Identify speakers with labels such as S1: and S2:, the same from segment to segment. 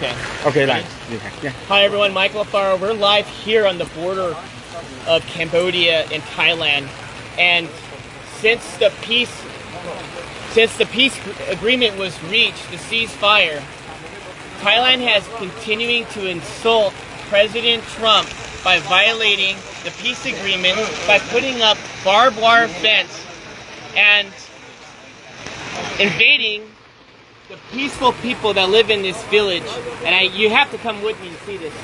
S1: Okay.
S2: Okay, right. Yeah.
S1: Hi everyone, Michael Alfaro. We're live here on the border of Cambodia and Thailand, and since the peace agreement was reached, the ceasefire, Thailand has continuing to insult President Trump by violating the peace agreement by putting up barbed wire fence and invading the peaceful people that live in this village. And you have to come with me to see this.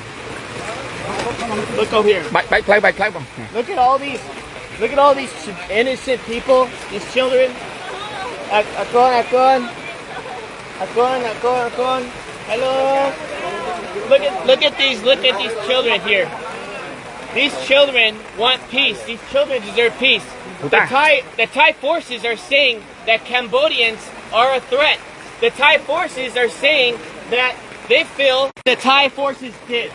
S1: Look over here. Look at all these innocent people, these children. Akon. Hello. Look at these children here. These children want peace. These children deserve peace. The Thai forces are saying that Cambodians are a threat. The Thai forces are saying that they feel the Thai forces did.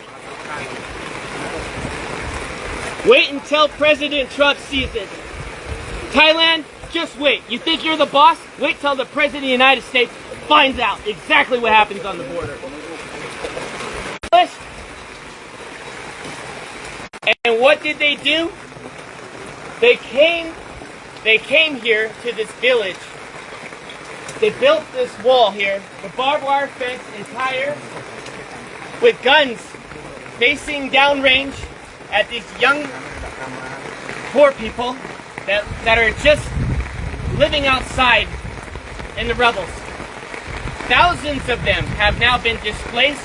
S1: Wait until President Trump sees it. Thailand, just wait. You think you're the boss? Wait till the President of the United States finds out exactly what happens on the border. And what did they do? They came here to this village. They built this wall here, the barbed wire fence entire, with guns facing downrange at these young, poor people that are just living outside in the rebels. Thousands of them have now been displaced.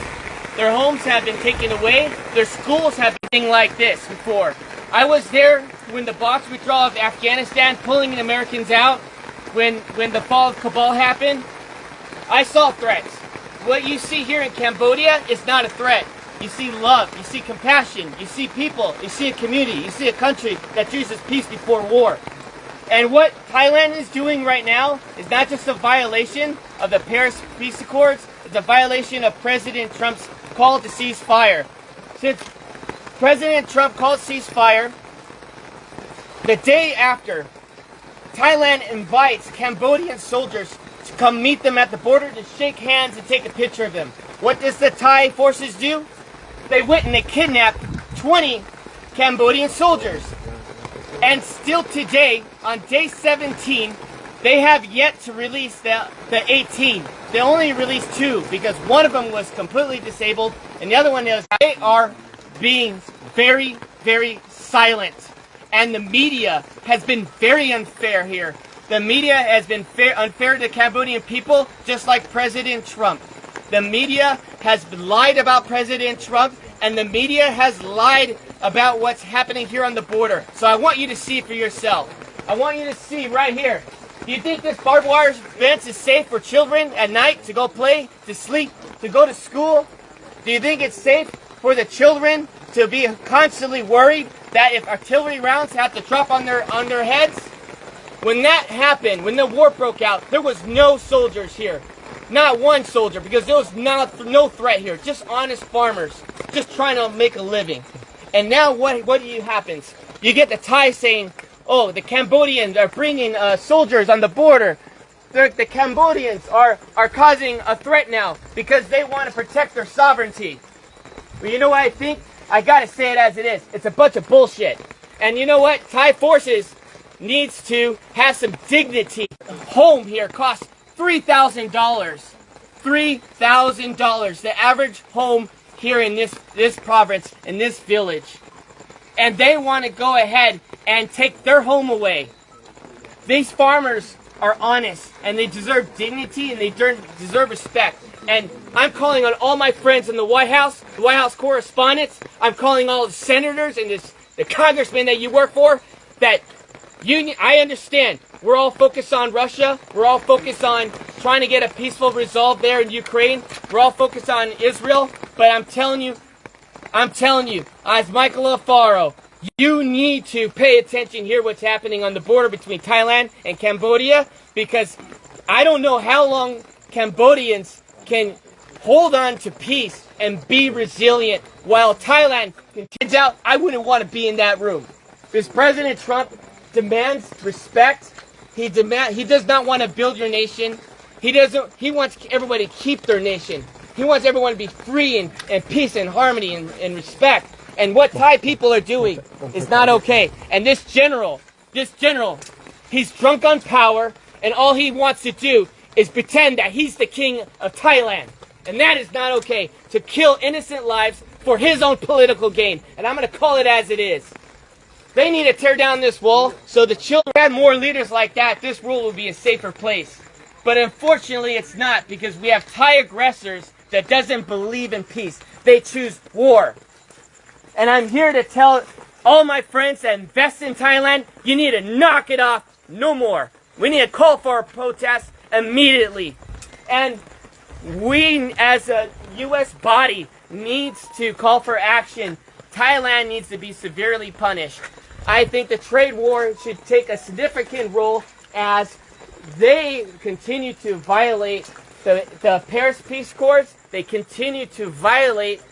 S1: Their homes have been taken away. Their schools have been like this before. I was there when the box withdrawal of Afghanistan, pulling the Americans out, when the fall of Kabul happened. I saw threats. What you see here in Cambodia is not a threat. You see love, you see compassion, you see people, you see a community, you see a country that chooses peace before war. And what Thailand is doing right now is not just a violation of the Paris Peace Accords, it's a violation of President Trump's call to cease fire. Since President Trump called ceasefire, the day after, Thailand invites Cambodian soldiers to come meet them at the border to shake hands and take a picture of them. What does the Thai forces do? They went and they kidnapped 20 Cambodian soldiers. And still today, on day 17, they have yet to release the 18. They only released 2 because one of them was completely disabled and the other one is. They are being very, very silent. And the media has been very unfair here. The media has been unfair to the Cambodian people, just like President Trump. The media has lied about President Trump, and the media has lied about what's happening here on the border. So I want you to see for yourself. I want you to see right here. Do you think this barbed wire fence is safe for children at night to go play, to sleep, to go to school? Do you think it's safe for the children to be constantly worried that if artillery rounds have to drop on their heads? When that happened, when the war broke out, there was no soldiers here. Not one soldier, because there was no threat here. Just honest farmers, just trying to make a living. And now what happens? You get the Thai saying, oh, the Cambodians are bringing soldiers on the border. The Cambodians are causing a threat now because they want to protect their sovereignty. Well, you know what I think? I gotta say it as it is. It's a bunch of bullshit. And you know what? Thai forces needs to have some dignity. Home here costs $3,000. $3,000. The average home here in this province, in this village. And they want to go ahead and take their home away. These farmers are honest, and they deserve dignity, and they deserve respect. And I'm calling on all my friends in the White House correspondents. I'm calling all the senators and the congressmen that you work for. That I understand. We're all focused on Russia. We're all focused on trying to get a peaceful resolve there in Ukraine. We're all focused on Israel. But I'm telling you, as Michael Alfaro, you need to pay attention here what's happening on the border between Thailand and Cambodia, because I don't know how long Cambodians can hold on to peace and be resilient while Thailand continues out. I wouldn't want to be in that room. Because President Trump demands respect. He does not want to build your nation. He wants everybody to keep their nation. He wants everyone to be free and peace and harmony and respect. And what Thai people are doing is not okay. And this general, he's drunk on power, and all he wants to do is pretend that he's the king of Thailand. And that is not okay, to kill innocent lives for his own political gain. And I'm going to call it as it is. They need to tear down this wall so the children had more leaders like that. This world will be a safer place. But unfortunately, it's not, because we have Thai aggressors that doesn't believe in peace. They choose war. And I'm here to tell all my friends that invest in Thailand, you need to knock it off no more. We need to call for a protest immediately. And we, as a U.S. body, needs to call for action. Thailand needs to be severely punished. I think the trade war should take a significant role as they continue to violate the Paris Peace Accords. They continue to violate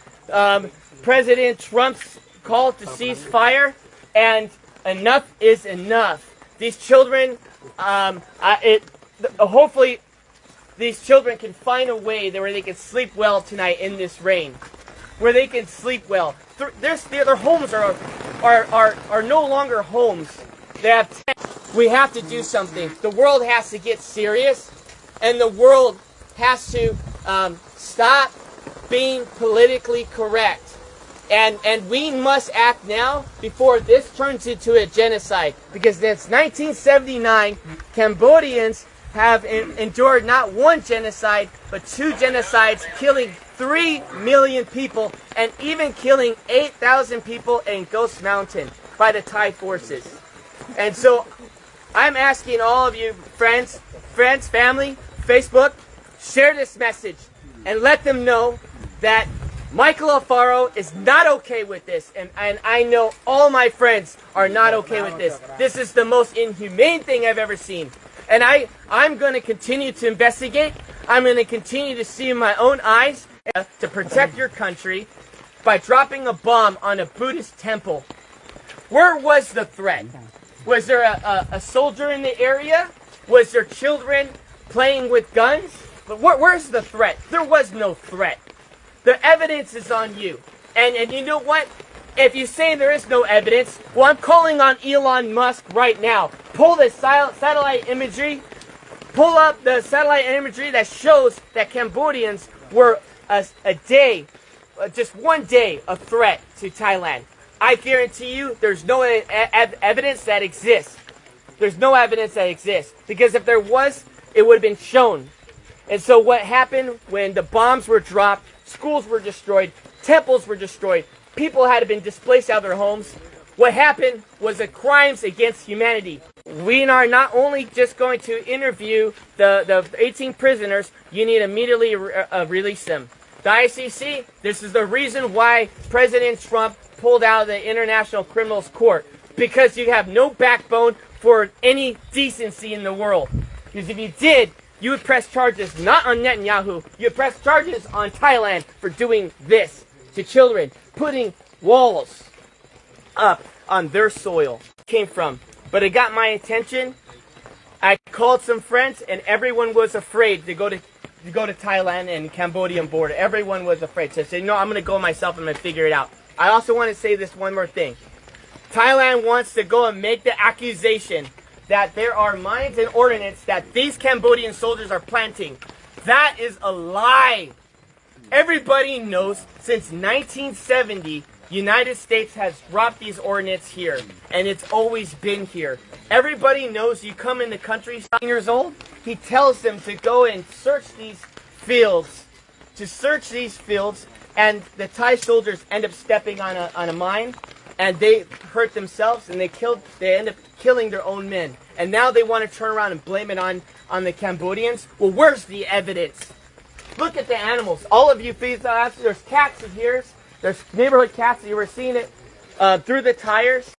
S1: President Trump's call to cease fire, and enough is enough. These children, hopefully, these children can find a way where they can sleep well tonight in this rain, where they can sleep well. Their homes are no longer homes. They have tents. We have to do something. The world has to get serious, and the world has to stop being politically correct. And we must act now before this turns into a genocide. Because since 1979, Cambodians have endured not one genocide, but two genocides, killing 3 million people, and even killing 8,000 people in Ghost Mountain by the Thai forces. And so I'm asking all of you, friends, family, Facebook, share this message and let them know that Michael Alfaro is not okay with this, and I know all my friends are not okay with this. This is the most inhumane thing I've ever seen. And I'm going to continue to investigate. I'm going to continue to see in my own eyes to protect your country by dropping a bomb on a Buddhist temple. Where was the threat? Was there a soldier in the area? Was there children playing with guns? But where's the threat? There was no threat. The evidence is on you. And you know what? If you say there is no evidence, well, I'm calling on Elon Musk right now. Pull the satellite imagery. Pull up the satellite imagery that shows that Cambodians were just one day, a threat to Thailand. I guarantee you there's no evidence that exists. There's no evidence that exists. Because if there was, it would have been shown. And so what happened when the bombs were dropped, schools were destroyed, temples were destroyed, people had been displaced out of their homes. What happened was the crimes against humanity. We are not only just going to interview the 18 prisoners, you need to immediately release them. The ICC, this is the reason why President Trump pulled out of the International Criminals Court. Because you have no backbone for any decency in the world. Because if you did, you would press charges not on Netanyahu, you would press charges on Thailand for doing this to children, putting walls up on their soil. Came from. But it got my attention. I called some friends, and everyone was afraid to go to Thailand and Cambodian border. Everyone was afraid. So I said, no, I'm going to go myself and I'm going to figure it out. I also want to say this one more thing. Thailand wants to go and make the accusation that there are mines and ordnance that these Cambodian soldiers are planting. That is a lie. Everybody knows since 1970, United States has dropped these ordnance here, and it's always been here. Everybody knows you come in the country 7 years old, he tells them to go and search these fields, and the Thai soldiers end up stepping on a mine, and they hurt themselves, and they end up killing their own men. And now they want to turn around and blame it on the Cambodians. Well, where's the evidence? Look at the animals. All of you, there's cats in here. There's neighborhood cats. You were seeing it through the tires.